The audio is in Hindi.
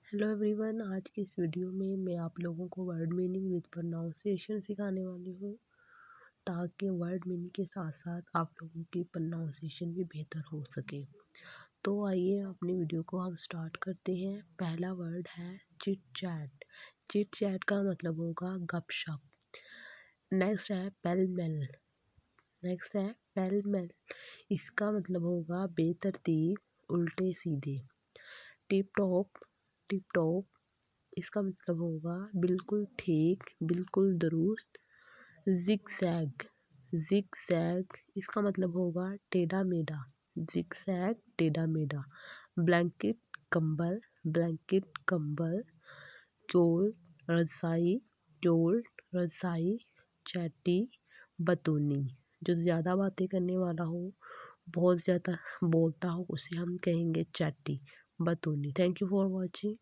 हेलो एवरीवन, आज की इस वीडियो में मैं आप लोगों को वर्ड मीनिंग विद प्रोनाउंसिएशन सिखाने वाली हूँ, ताकि वर्ड मीनिंग के साथ साथ आप लोगों की प्रोनाउंसिएशन भी बेहतर हो सके। तो आइए अपनी वीडियो को हम स्टार्ट करते हैं। पहला वर्ड है चिट चैट। चिट चैट का मतलब होगा गपशप। नेक्स्ट है पेल मेल। इसका मतलब होगा बेतरतीब, उल्टे सीधे। Tip top. इसका मतलब होगा बिल्कुल ठीक, बिल्कुल दुरुस्त। Zigzag. इसका मतलब होगा टेढ़ा मेढ़ा। टेढ़ा मेढ़ा। ब्लैंकेट कंबल। चोल रजाई। चैटी। बतूनी। जो ज़्यादा बातें करने वाला हो, बहुत ज़्यादा बोलता हो, उसे हम कहेंगे चैटी, बतूनी। Thank you for watching.